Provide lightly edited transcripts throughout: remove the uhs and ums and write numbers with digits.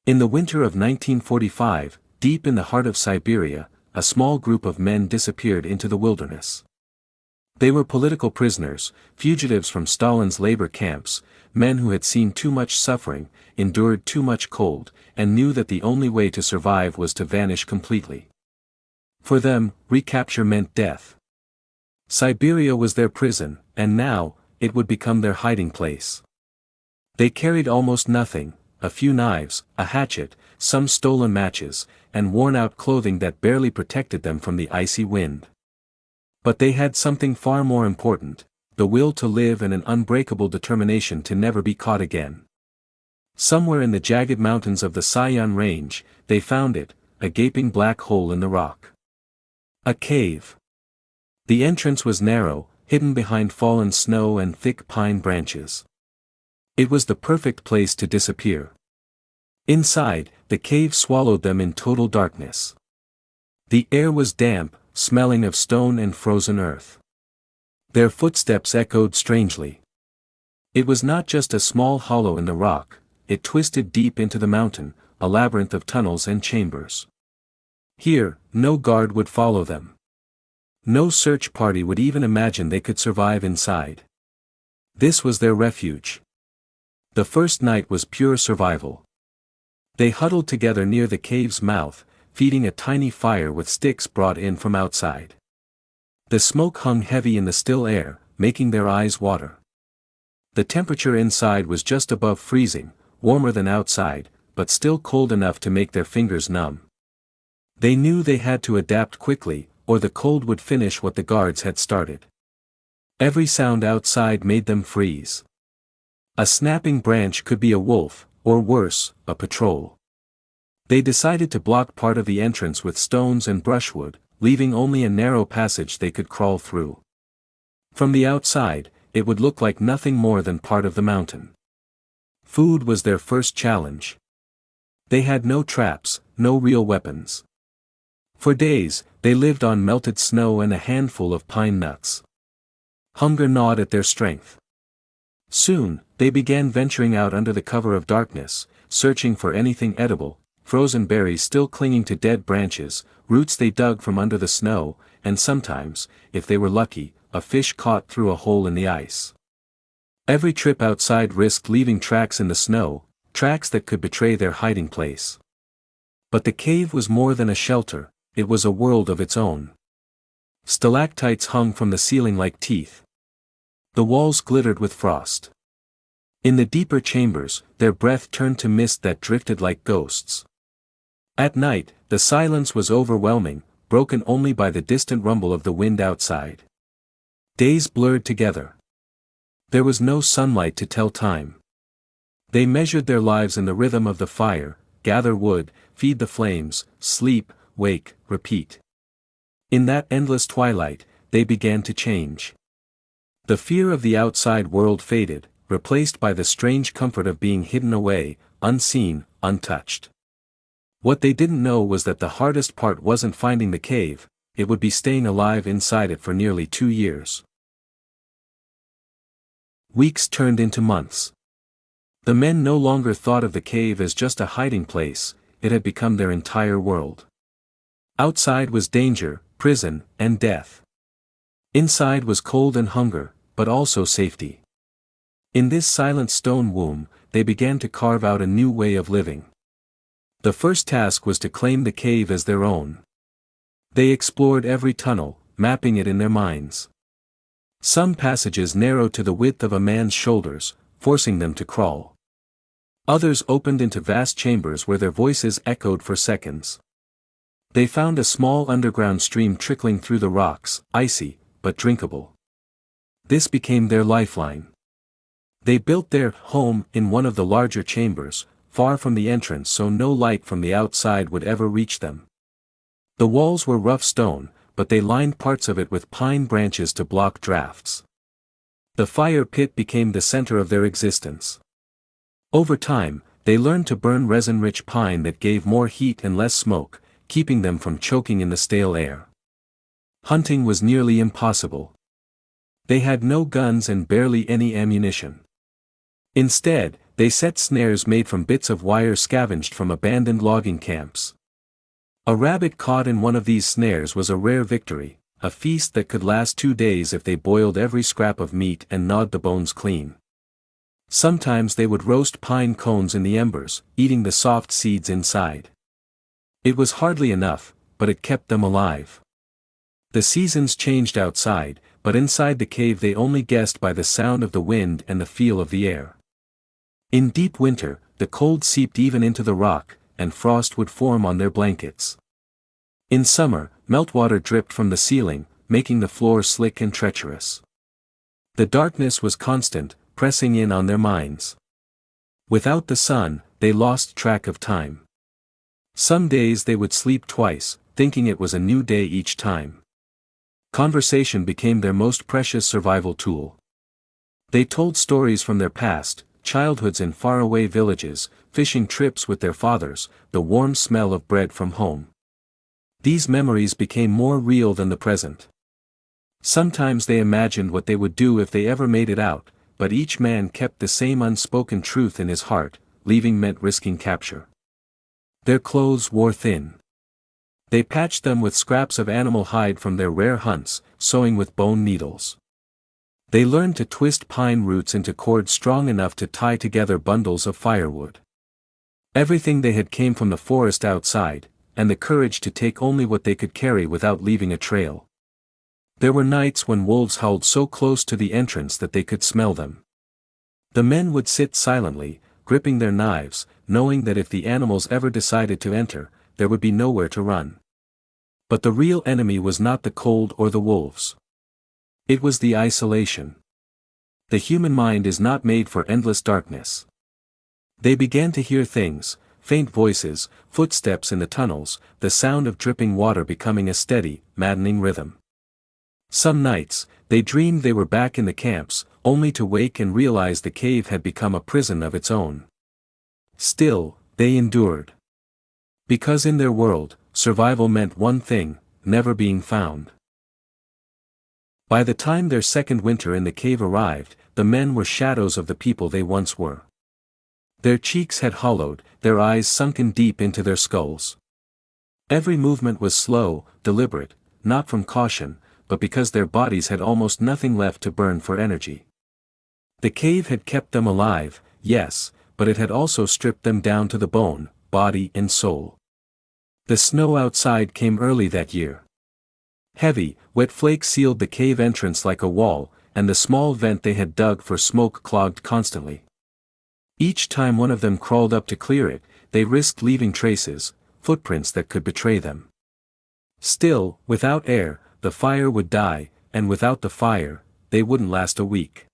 In the winter of 1945, deep in the heart of Siberia, a small group of men disappeared into the wilderness. They were political prisoners, fugitives from Stalin's labor camps, men who had seen too much suffering, endured too much cold, and knew that the only way to survive was to vanish completely. For them, recapture meant death. Siberia was their prison, and now, it would become their hiding place. They carried almost nothing, a few knives, a hatchet, some stolen matches, and worn-out clothing that barely protected them from the icy wind. But they had something far more important, the will to live and an unbreakable determination to never be caught again. Somewhere in the jagged mountains of the Sayan Range, they found it, a gaping black hole in the rock. A cave. The entrance was narrow, hidden behind fallen snow and thick pine branches. It was the perfect place to disappear. Inside, the cave swallowed them in total darkness. The air was damp, smelling of stone and frozen earth. Their footsteps echoed strangely. It was not just a small hollow in the rock, it twisted deep into the mountain, a labyrinth of tunnels and chambers. Here, no guard would follow them. No search party would even imagine they could survive inside. This was their refuge. The first night was pure survival. They huddled together near the cave's mouth, feeding a tiny fire with sticks brought in from outside. The smoke hung heavy in the still air, making their eyes water. The temperature inside was just above freezing, warmer than outside, but still cold enough to make their fingers numb. They knew they had to adapt quickly, or the cold would finish what the guards had started. Every sound outside made them freeze. A snapping branch could be a wolf, or worse, a patrol. They decided to block part of the entrance with stones and brushwood, leaving only a narrow passage they could crawl through. From the outside, it would look like nothing more than part of the mountain. Food was their first challenge. They had no traps, no real weapons. For days, they lived on melted snow and a handful of pine nuts. Hunger gnawed at their strength. Soon, they began venturing out under the cover of darkness, searching for anything edible, frozen berries still clinging to dead branches, roots they dug from under the snow, and sometimes, if they were lucky, a fish caught through a hole in the ice. Every trip outside risked leaving tracks in the snow, tracks that could betray their hiding place. But the cave was more than a shelter, it was a world of its own. Stalactites hung from the ceiling like teeth. The walls glittered with frost. In the deeper chambers, their breath turned to mist that drifted like ghosts. At night, the silence was overwhelming, broken only by the distant rumble of the wind outside. Days blurred together. There was no sunlight to tell time. They measured their lives in the rhythm of the fire, gather wood, feed the flames, sleep, wake, repeat. In that endless twilight, they began to change. The fear of the outside world faded, replaced by the strange comfort of being hidden away, unseen, untouched. What they didn't know was that the hardest part wasn't finding the cave, it would be staying alive inside it for nearly 2 years. Weeks turned into months. The men no longer thought of the cave as just a hiding place, it had become their entire world. Outside was danger, prison, and death. Inside was cold and hunger, but also safety. In this silent stone womb, they began to carve out a new way of living. The first task was to claim the cave as their own. They explored every tunnel, mapping it in their minds. Some passages narrowed to the width of a man's shoulders, forcing them to crawl. Others opened into vast chambers where their voices echoed for seconds. They found a small underground stream trickling through the rocks, icy, but drinkable. This became their lifeline. They built their home in one of the larger chambers, far from the entrance so no light from the outside would ever reach them. The walls were rough stone, but they lined parts of it with pine branches to block drafts. The fire pit became the center of their existence. Over time, they learned to burn resin-rich pine that gave more heat and less smoke, keeping them from choking in the stale air. Hunting was nearly impossible. They had no guns and barely any ammunition. Instead, They set snares made from bits of wire scavenged from abandoned logging camps. A rabbit caught in one of these snares was a rare victory, a feast that could last 2 days if they boiled every scrap of meat and gnawed the bones clean. Sometimes they would roast pine cones in the embers, eating the soft seeds inside. It was hardly enough, but it kept them alive. The seasons changed outside, but inside the cave they only guessed by the sound of the wind and the feel of the air. In deep winter, the cold seeped even into the rock, and frost would form on their blankets. In summer, meltwater dripped from the ceiling, making the floor slick and treacherous. The darkness was constant, pressing in on their minds. Without the sun, they lost track of time. Some days they would sleep twice, thinking it was a new day each time. Conversation became their most precious survival tool. They told stories from their past, childhoods in faraway villages, fishing trips with their fathers, the warm smell of bread from home. These memories became more real than the present. Sometimes they imagined what they would do if they ever made it out, but each man kept the same unspoken truth in his heart: leaving meant risking capture. Their clothes wore thin. They patched them with scraps of animal hide from their rare hunts, sewing with bone needles. They learned to twist pine roots into cords strong enough to tie together bundles of firewood. Everything they had came from the forest outside, and the courage to take only what they could carry without leaving a trail. There were nights when wolves howled so close to the entrance that they could smell them. The men would sit silently, gripping their knives, knowing that if the animals ever decided to enter, there would be nowhere to run. But the real enemy was not the cold or the wolves. It was the isolation. The human mind is not made for endless darkness. They began to hear things, faint voices, footsteps in the tunnels, the sound of dripping water becoming a steady, maddening rhythm. Some nights, they dreamed they were back in the camps, only to wake and realize the cave had become a prison of its own. Still, they endured. Because in their world, survival meant one thing: never being found. By the time their second winter in the cave arrived, the men were shadows of the people they once were. Their cheeks had hollowed, their eyes sunken deep into their skulls. Every movement was slow, deliberate, not from caution, but because their bodies had almost nothing left to burn for energy. The cave had kept them alive, yes, but it had also stripped them down to the bone, body and soul. The snow outside came early that year. Heavy, wet flakes sealed the cave entrance like a wall, and the small vent they had dug for smoke clogged constantly. Each time one of them crawled up to clear it, they risked leaving traces, footprints that could betray them. Still, without air, the fire would die, and without the fire, they wouldn't last a week.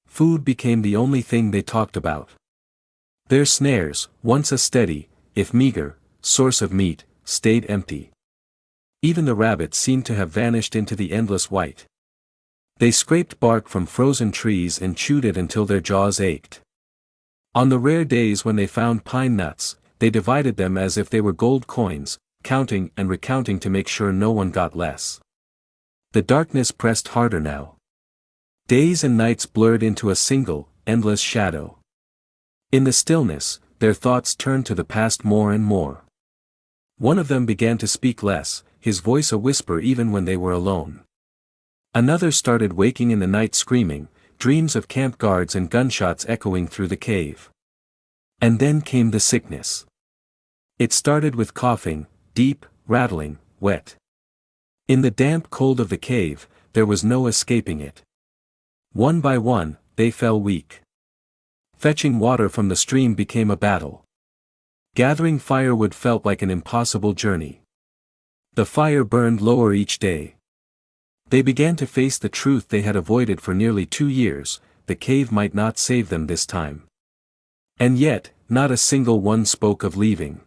Food became the only thing they talked about. Their snares, once a steady, if meager, source of meat, stayed empty. Even the rabbits seemed to have vanished into the endless white. They scraped bark from frozen trees and chewed it until their jaws ached. On the rare days when they found pine nuts, they divided them as if they were gold coins, counting and recounting to make sure no one got less. The darkness pressed harder now. Days and nights blurred into a single, endless shadow. In the stillness, their thoughts turned to the past more and more. One of them began to speak less, his voice a whisper even when they were alone. Another started waking in the night screaming, dreams of camp guards and gunshots echoing through the cave. And then came the sickness. It started with coughing, deep, rattling, wet. In the damp cold of the cave, there was no escaping it. One by one, they fell weak. Fetching water from the stream became a battle. Gathering firewood felt like an impossible journey. The fire burned lower each day. They began to face the truth they had avoided for nearly 2 years: the cave might not save them this time. And yet, not a single one spoke of leaving.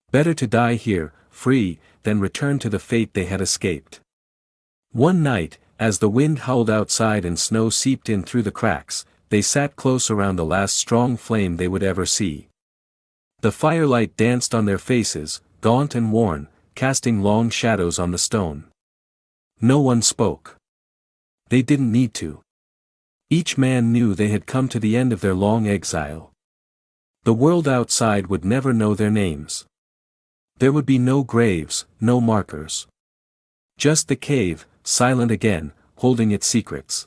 Better to die here, free, than return to the fate they had escaped. One night, as the wind howled outside and snow seeped in through the cracks, they sat close around the last strong flame they would ever see. The firelight danced on their faces, gaunt and worn, casting long shadows on the stone. No one spoke. They didn't need to. Each man knew they had come to the end of their long exile. The world outside would never know their names. There would be no graves, no markers. Just the cave, silent again, holding its secrets.